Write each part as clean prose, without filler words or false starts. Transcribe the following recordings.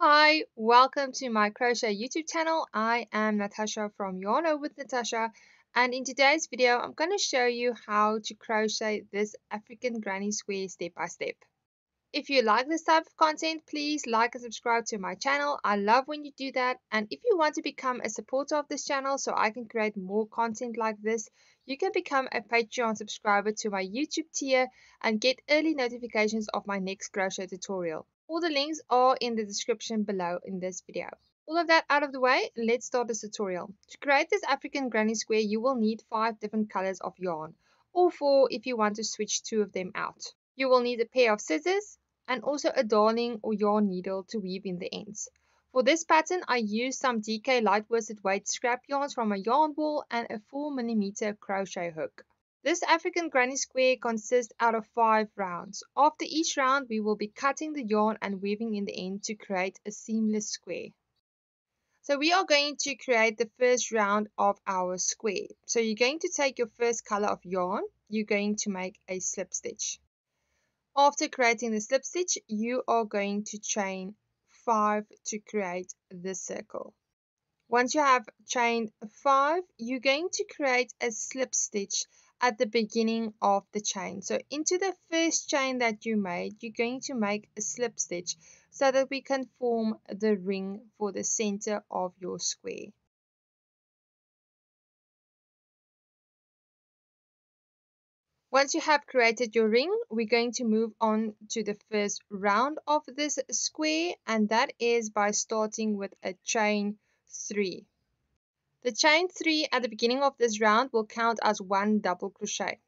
Hi, welcome to my crochet YouTube channel. I am Natasha from Yarn Over with Natasha, and in today's video I'm going to show you how to crochet this African granny square step by step. If you like this type of content, please like and subscribe to my channel. I love when you do that, and if you want to become a supporter of this channel so I can create more content like this, you can become a Patreon subscriber to my YouTube tier and get early notifications of my next crochet tutorial. All the links are in the description below in this video. All of that out of the way, let's start this tutorial. To create this African granny square, you will need 5 different colors of yarn, or 4 if you want to switch 2 of them out. You will need a pair of scissors and also a darning or yarn needle to weave in the ends. For this pattern, I used some DK light worsted weight scrap yarns from a yarn ball and a 4mm crochet hook. This African granny square consists out of 5 rounds. After each round, we will be cutting the yarn and weaving in the end to create a seamless square. So we are going to create the first round of our square. So you're going to take your first color of yarn, you're going to make a slip stitch. After creating the slip stitch, you are going to chain 5 to create the circle. Once you have chained 5, you're going to create a slip stitch at the beginning of the chain. So into the first chain that you made, you're going to make a slip stitch so that we can form the ring for the center of your square. Once you have created your ring, we're going to move on to the first round of this square, and that is by starting with a chain 3. The chain 3 at the beginning of this round will count as 1 double crochet.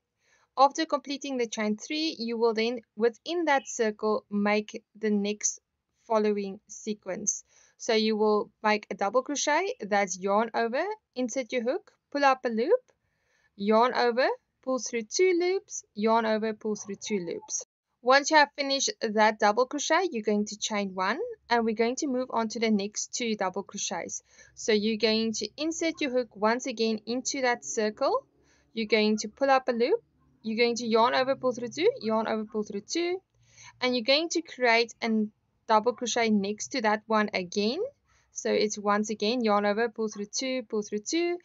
After completing the chain 3, you will then within that circle make the next following sequence. So you will make a double crochet, that's yarn over, insert your hook, pull up a loop, yarn over, pull through 2 loops, yarn over, pull through 2 loops. Once you have finished that double crochet, you're going to chain 1, and we're going to move on to the next 2 double crochets. So you're going to insert your hook once again into that circle, you're going to pull up a loop, you're going to yarn over, pull through 2, yarn over, pull through 2, and you're going to create a double crochet next to that one again. So it's once again yarn over, pull through 2, pull through 2.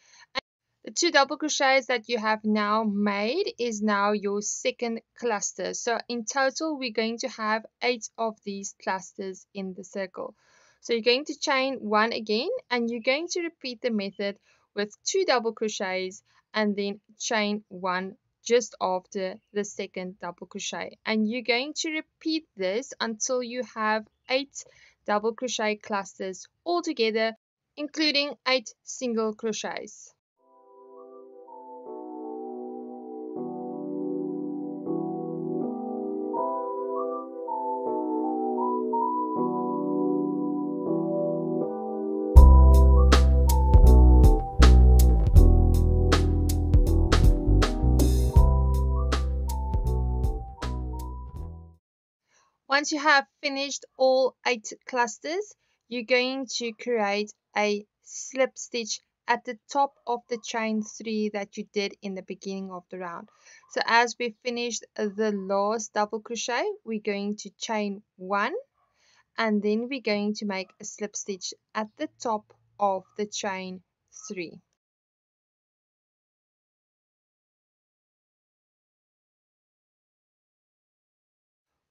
The 2 double crochets that you have now made is now your second cluster. So in total, we're going to have 8 of these clusters in the circle. So you're going to chain 1 again, and you're going to repeat the method with 2 double crochets and then chain 1 just after the second double crochet. And you're going to repeat this until you have 8 double crochet clusters all together, including 8 single crochets. Once you have finished all 8 clusters, you're going to create a slip stitch at the top of the chain 3 that you did in the beginning of the round. So as we finished the last double crochet, we're going to chain 1, and then we're going to make a slip stitch at the top of the chain 3.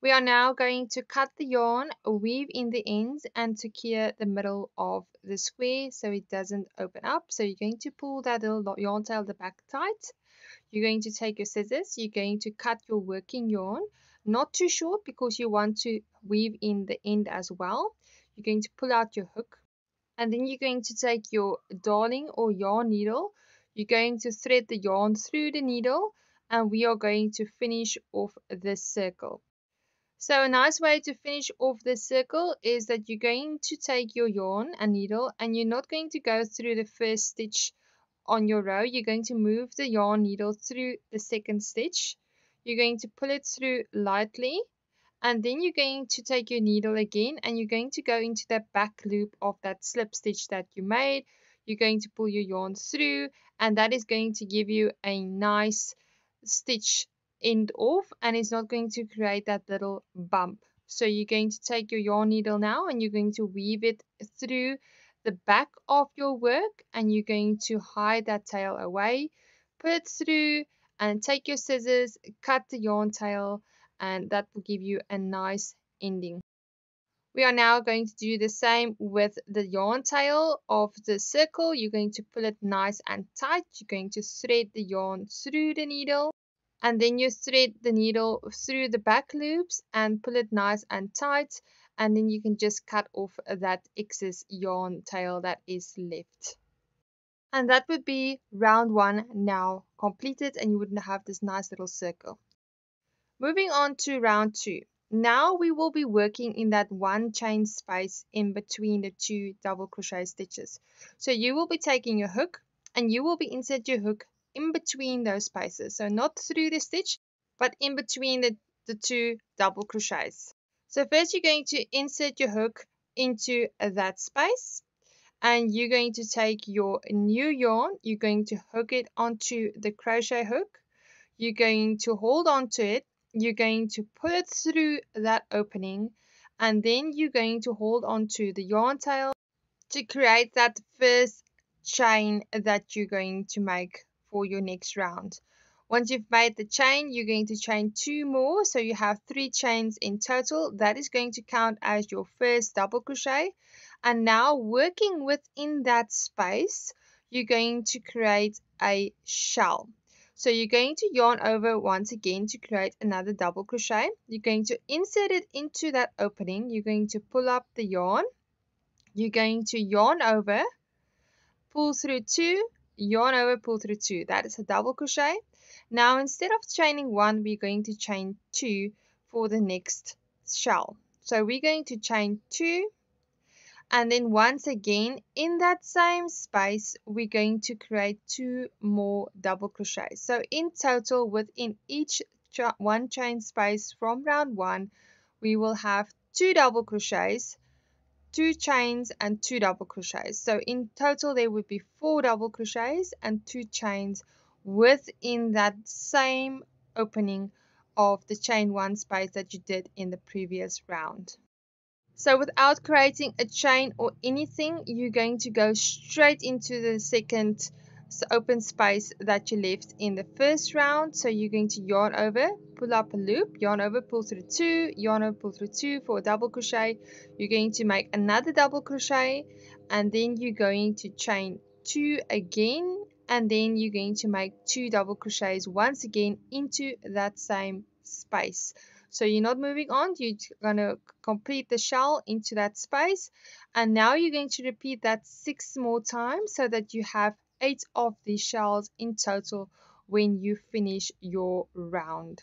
We are now going to cut the yarn, weave in the ends, and secure the middle of the square so it doesn't open up. So you're going to pull that little yarn tail the back tight. You're going to take your scissors, you're going to cut your working yarn, not too short because you want to weave in the end as well. You're going to pull out your hook, and then you're going to take your darning or yarn needle. You're going to thread the yarn through the needle, and we are going to finish off this circle. So a nice way to finish off this circle is that you're going to take your yarn and needle, and you're not going to go through the first stitch on your row. You're going to move the yarn needle through the second stitch. You're going to pull it through lightly, and then you're going to take your needle again, and you're going to go into the back loop of that slip stitch that you made. You're going to pull your yarn through, and that is going to give you a nice stitch end off, and it's not going to create that little bump So you're going to take your yarn needle now and you're going to weave it through the back of your work, and you're going to hide that tail away, put it through, and take your scissors, cut the yarn tail, and that will give you a nice ending. We are now going to do the same with the yarn tail of the circle. You're going to pull it nice and tight. You're going to thread the yarn through the needle, and then you thread the needle through the back loops and pull it nice and tight, and then you can just cut off that excess yarn tail that is left. And that would be round 1 now completed, and you would have this nice little circle. Moving on to round 2. Now we will be working in that one chain space in between the 2 double crochet stitches. So you will be taking your hook and you will be insert your hook in between those spaces. So not through the stitch, but in between the 2 double crochets. So first you're going to insert your hook into that space, and you're going to take your new yarn, you're going to hook it onto the crochet hook, you're going to hold on to it, you're going to pull it through that opening, and then you're going to hold on to the yarn tail to create that first chain that you're going to make for your next round. Once you've made the chain, you're going to chain 2 more, so you have 3 chains in total. That is going to count as your first double crochet. And now working within that space, you're going to create a shell. So you're going to yarn over once again to create another double crochet. You're going to insert it into that opening. You're going to pull up the yarn. You're going to yarn over, pull through 2, yarn over, pull through 2. That is a double crochet. Now instead of chaining 1, we're going to chain 2 for the next shell. So we're going to chain 2, and then once again in that same space we're going to create 2 more double crochets. So in total within each one chain space from round 1 we will have 2 double crochets, 2 chains and 2 double crochets. So in total there would be 4 double crochets and 2 chains within that same opening of the chain 1 space that you did in the previous round. So without creating a chain or anything, you're going to go straight into the second open space that you left in the first round. So you're going to yarn over, pull up a loop, yarn over, pull through 2, yarn over, pull through 2 for a double crochet. You're going to make another double crochet, and then you're going to chain 2 again, and then you're going to make 2 double crochets once again into that same space. So you're not moving on, you're going to complete the shell into that space, and now you're going to repeat that 6 more times so that you have 8 of these shells in total when you finish your round.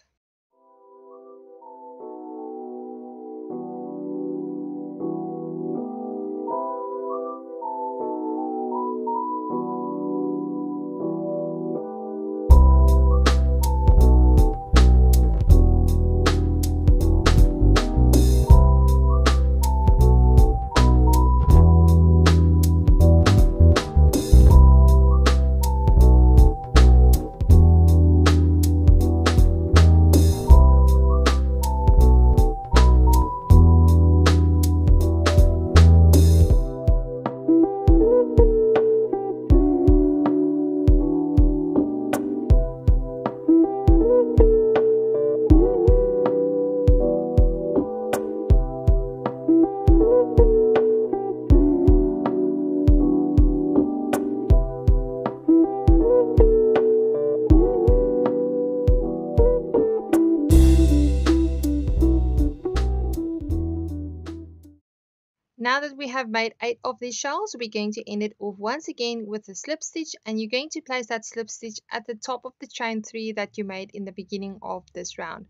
Now that we have made 8 of these shells, we're going to end it off once again with a slip stitch, and you're going to place that slip stitch at the top of the chain 3 that you made in the beginning of this round.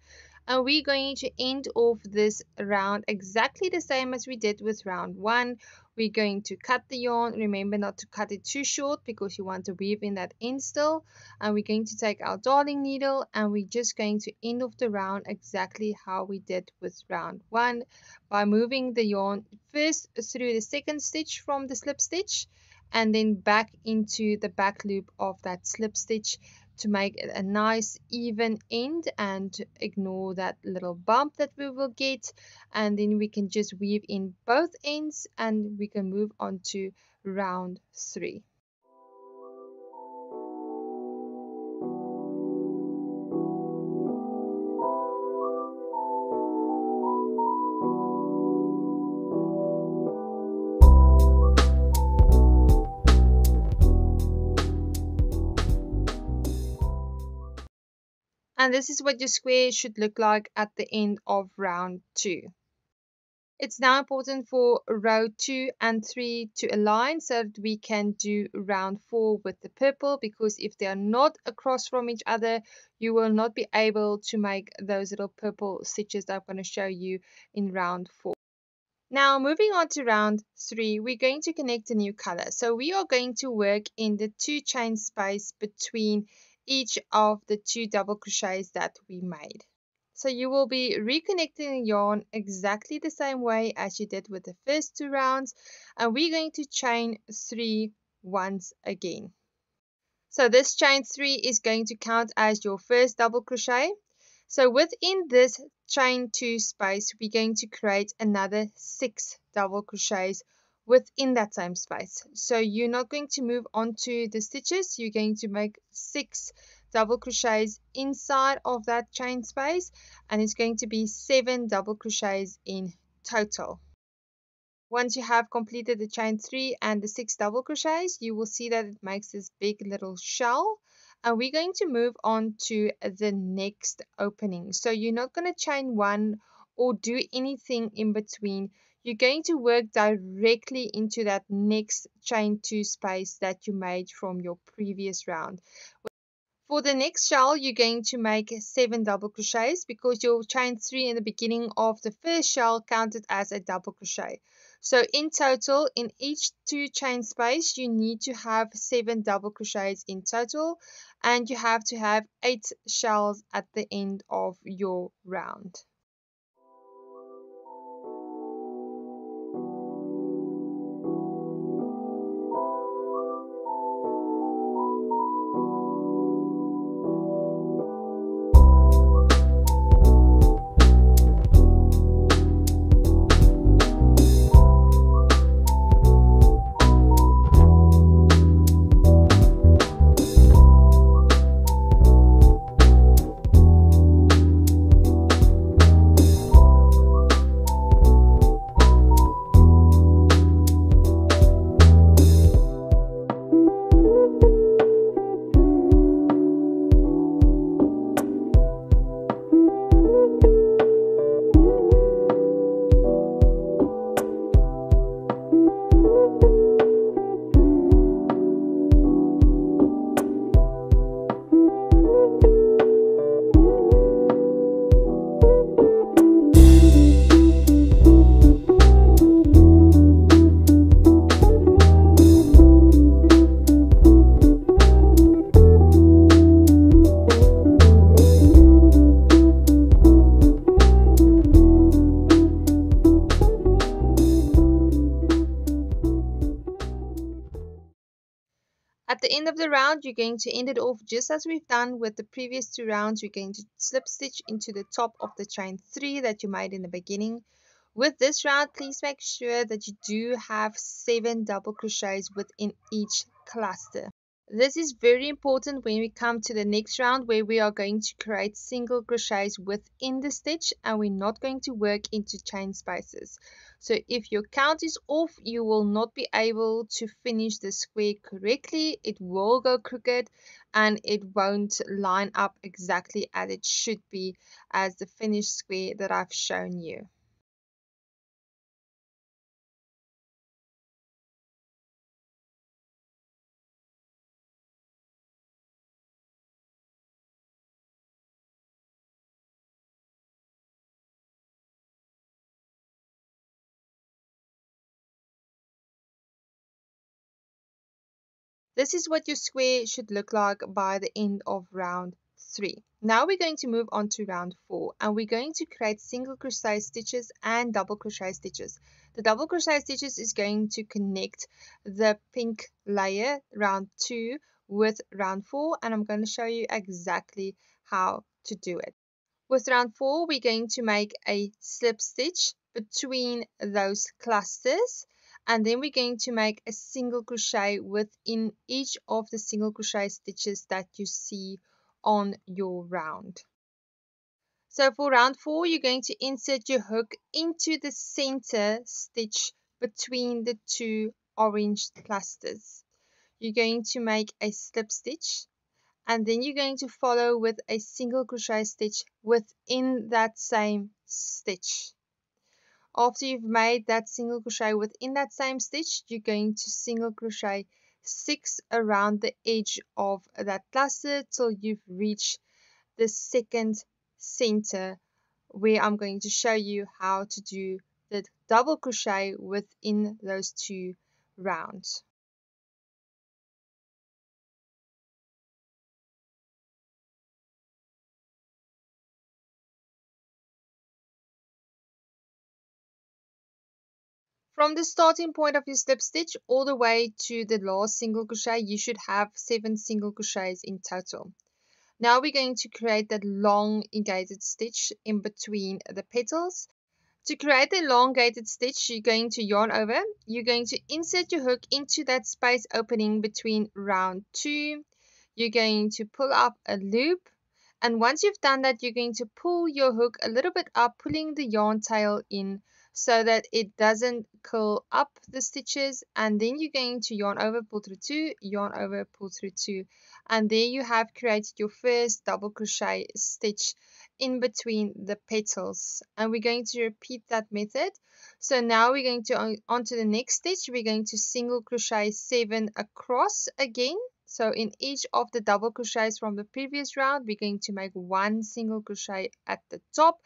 And we're going to end off this round exactly the same as we did with round 1. We're going to cut the yarn. Remember not to cut it too short because you want to weave in that end still. And we're going to take our darning needle and we're just going to end off the round exactly how we did with round 1 by moving the yarn first through the second stitch from the slip stitch and then back into the back loop of that slip stitch, to make it a nice even end and ignore that little bump that we will get. And then we can just weave in both ends and we can move on to round 3. And this is what your square should look like at the end of round 2. It's now important for row 2 and 3 to align so that we can do round 4 with the purple, because if they are not across from each other, you will not be able to make those little purple stitches that I'm going to show you in round 4. Now moving on to round 3, we're going to connect a new color. So we are going to work in the 2 chain space between each of the 2 double crochets that we made. So you will be reconnecting the yarn exactly the same way as you did with the first 2 rounds, and we're going to chain 3 once again. So this chain 3 is going to count as your first double crochet. So within this chain 2 space, we're going to create another 6 double crochets within that same space. So you're not going to move on to the stitches, you're going to make 6 double crochets inside of that chain space, and it's going to be 7 double crochets in total. Once you have completed the chain 3 and the 6 double crochets, you will see that it makes this big little shell, and we're going to move on to the next opening. So you're not going to chain 1 or do anything in between. You're going to work directly into that next chain 2 space that you made from your previous round. For the next shell, you're going to make 7 double crochets because your chain 3 in the beginning of the first shell counted as a double crochet. So in total, in each 2 chain space, you need to have 7 double crochets in total, and you have to have 8 shells at the end of your round. At the end of the round, you're going to end it off just as we've done with the previous 2 rounds. You're going to slip stitch into the top of the chain 3 that you made in the beginning. With this round, please make sure that you do have 7 double crochets within each cluster. This is very important when we come to the next round, where we are going to create single crochets within the stitch and we're not going to work into chain spaces. So if your count is off, you will not be able to finish the square correctly. It will go crooked and it won't line up exactly as it should be as the finished square that I've shown you. This is what your square should look like by the end of round 3. Now we're going to move on to round 4, and we're going to create single crochet stitches and double crochet stitches. The double crochet stitches is going to connect the pink layer round 2 with round 4, and I'm going to show you exactly how to do it. With round 4, we're going to make a slip stitch between those clusters, and then we're going to make a single crochet within each of the single crochet stitches that you see on your round. So for round 4, you're going to insert your hook into the center stitch between the two orange clusters. You're going to make a slip stitch, and then you're going to follow with a single crochet stitch within that same stitch. After you've made that single crochet within that same stitch, you're going to single crochet 6 around the edge of that cluster till you've reached the second center, where I'm going to show you how to do the double crochet within those two rounds. From the starting point of your slip stitch all the way to the last single crochet, you should have 7 single crochets in total. Now we're going to create that long elongated stitch in between the petals. To create the elongated stitch, you're going to yarn over. You're going to insert your hook into that space opening between round 2. You're going to pull up a loop, and once you've done that, you're going to pull your hook a little bit up, pulling the yarn tail in so that it doesn't curl up the stitches, and then you're going to yarn over, pull through 2, yarn over, pull through 2, and there you have created your first double crochet stitch in between the petals. And we're going to repeat that method. So now we're going to on to the next stitch. We're going to single crochet 7 across again. So in each of the double crochets from the previous round, we're going to make 1 single crochet at the top.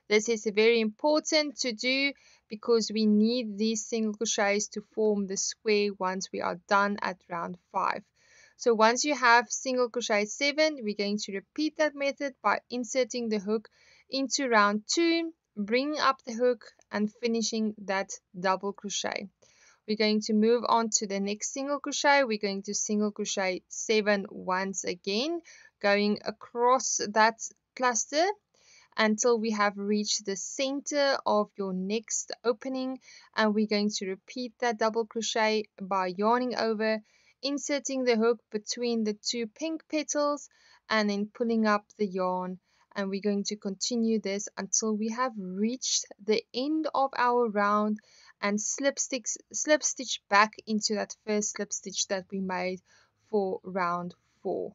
This is very important to do because we need these single crochets to form the square once we are done at round 5. So once you have single crochet 7, we're going to repeat that method by inserting the hook into round 2, bringing up the hook and finishing that double crochet. We're going to move on to the next single crochet. We're going to single crochet 7 once again, going across that cluster until we have reached the center of your next opening, and we're going to repeat that double crochet by yarning over, inserting the hook between the two pink petals, and then pulling up the yarn. And we're going to continue this until we have reached the end of our round and slip stitch back into that first slip stitch that we made for round 4.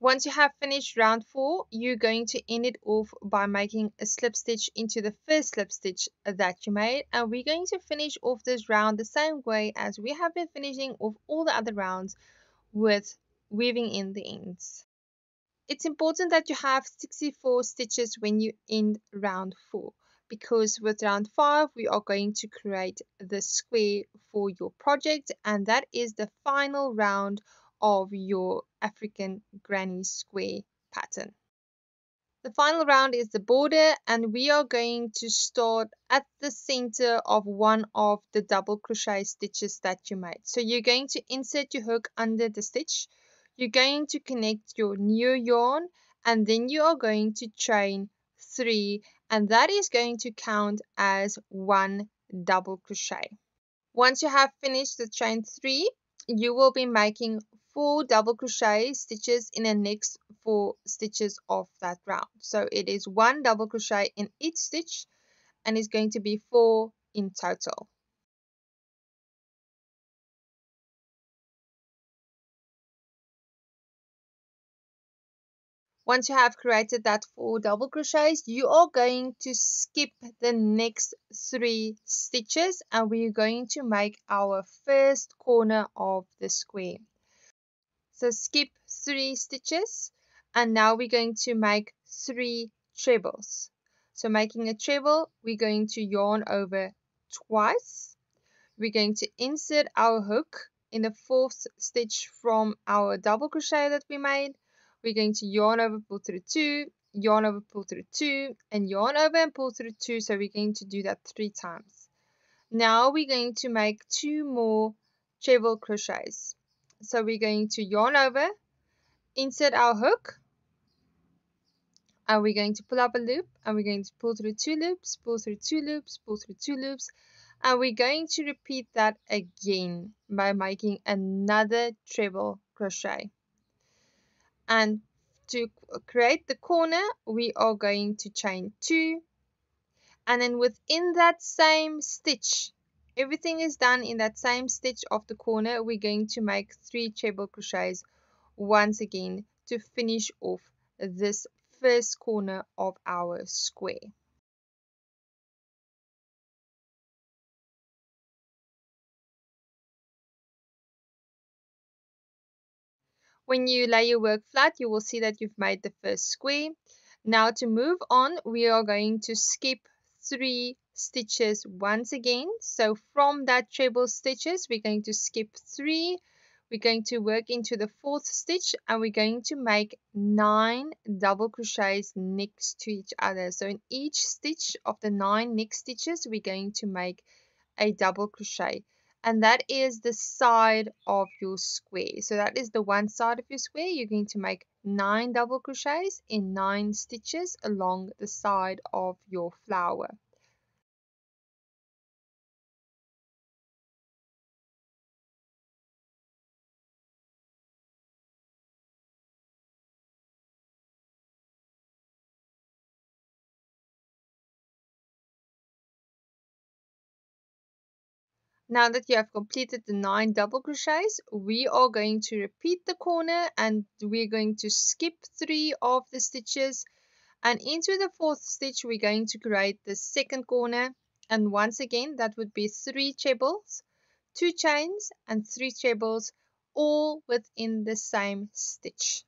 Once you have finished round 4, you're going to end it off by making a slip stitch into the first slip stitch that you made, and we're going to finish off this round the same way as we have been finishing off all the other rounds, with weaving in the ends. It's important that you have 64 stitches when you end round 4, because with round 5 we are going to create the square for your project, and that is the final round of your African granny square pattern. The final round is the border, and we are going to start at the center of one of the double crochet stitches that you made. So you're going to insert your hook under the stitch, you're going to connect your new yarn, and then you are going to chain 3, and that is going to count as 1 double crochet. Once you have finished the chain 3, you will be making 4 double crochet stitches in the next 4 stitches of that round. So it is 1 double crochet in each stitch and it's going to be 4 in total. Once you have created that 4 double crochets, you are going to skip the next 3 stitches and we're going to make our first corner of the square. So skip 3 stitches and now we're going to make 3 trebles. So making a treble, we're going to yarn over twice. We're going to insert our hook in the 4th stitch from our double crochet that we made. We're going to yarn over, pull through 2, yarn over, pull through 2, and yarn over and pull through 2. So we're going to do that 3 times. Now we're going to make 2 more treble crochets. So we're going to yarn over, insert our hook, and we're going to pull up a loop, and we're going to pull through 2 loops, pull through 2 loops, pull through 2 loops, and we're going to repeat that again by making another treble crochet. And to create the corner, we are going to chain 2, and then within that same stitch, everything is done in that same stitch of the corner, we're going to make 3 treble crochets once again to finish off this first corner of our square. When you lay your work flat, you will see that you've made the first square. Now to move on, we are going to skip 3 stitches once again. So from that treble stitches, we're going to skip 3. We're going to work into the 4th stitch and we're going to make 9 double crochets next to each other. So in each stitch of the 9 next stitches, we're going to make a double crochet, and that is the side of your square. So that is the one side of your square. You're going to make 9 double crochets in 9 stitches along the side of your flower. Now that you have completed the 9 double crochets, we are going to repeat the corner and we're going to skip 3 of the stitches, and into the 4th stitch we're going to create the second corner, and once again that would be 3 trebles, 2 chains and 3 trebles, all within the same stitch.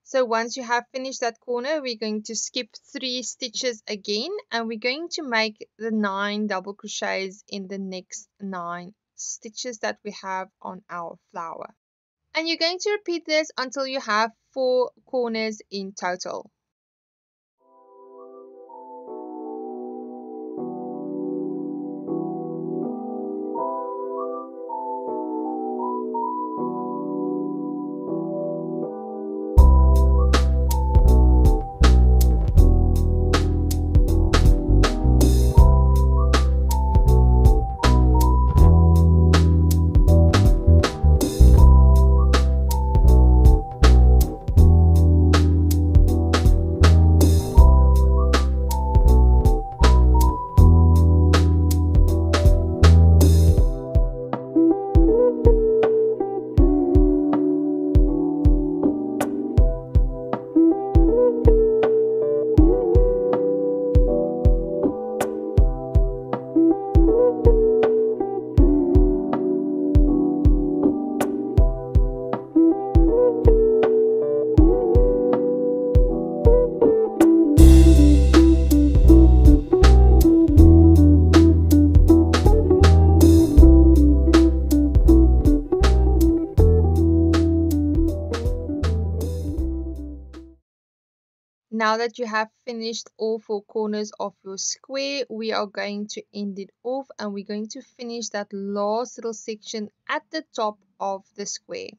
So once you have finished that corner, we're going to skip 3 stitches again and we're going to make the 9 double crochets in the next 9 stitches that we have on our flower. And you're going to repeat this until you have 4 corners in total. now that you have finished all four corners of your square, we are going to end it off and we're going to finish that last little section at the top of the square.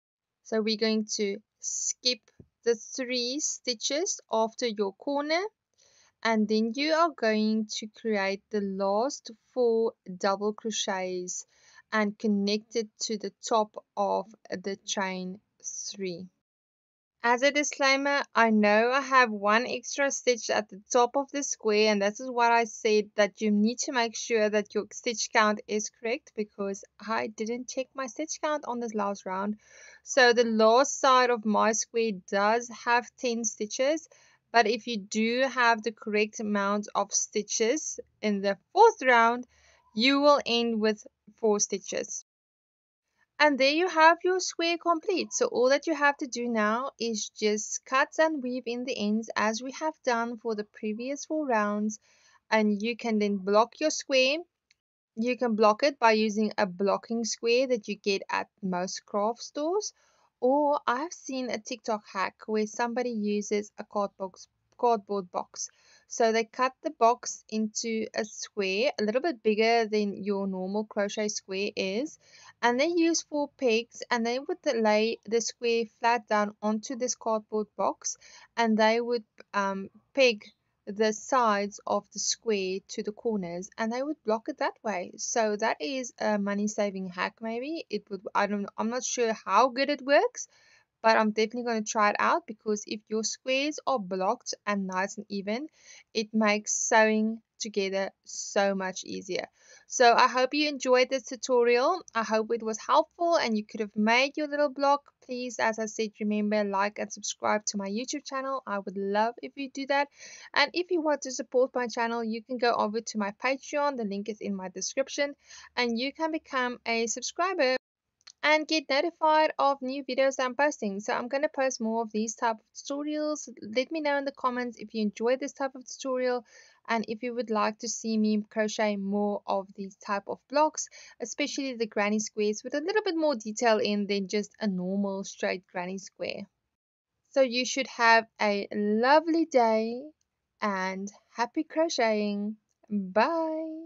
So we're going to skip the 3 stitches after your corner, and then you are going to create the last 4 double crochets and connect it to the top of the chain 3. As a disclaimer, I know I have one extra stitch at the top of the square, and this is what I said, that you need to make sure that your stitch count is correct, because I didn't check my stitch count on this last round. So the last side of my square does have 10 stitches, but if you do have the correct amount of stitches in the 4th round, you will end with 4 stitches. And there you have your square complete. So all that you have to do now is just cut and weave in the ends as we have done for the previous 4 rounds. And you can then block your square. You can block it by using a blocking square that you get at most craft stores. Or I've seen a TikTok hack where somebody uses a cardboard box. So they cut the box into a square a little bit bigger than your normal crochet square is, and they use 4 pegs, and they would lay the square flat down onto this cardboard box, and they would peg the sides of the square to the corners, and they would block it that way. So that is a money saving hack. Maybe it would, I'm not sure how good it works, but I'm definitely going to try it out, because if your squares are blocked and nice and even, it makes sewing together so much easier. So I hope you enjoyed this tutorial. I hope it was helpful and you could have made your little block. Please, as I said, remember, like and subscribe to my YouTube channel. I would love if you do that. And if you want to support my channel, you can go over to my Patreon. The link is in my description, and you can become a subscriber and get notified of new videos I'm posting. So I'm going to post more of these type of tutorials. Let me know in the comments if you enjoyed this type of tutorial, and if you would like to see me crochet more of these type of blocks, especially the granny squares with a little bit more detail in than just a normal straight granny square. So you should have a lovely day and happy crocheting. Bye.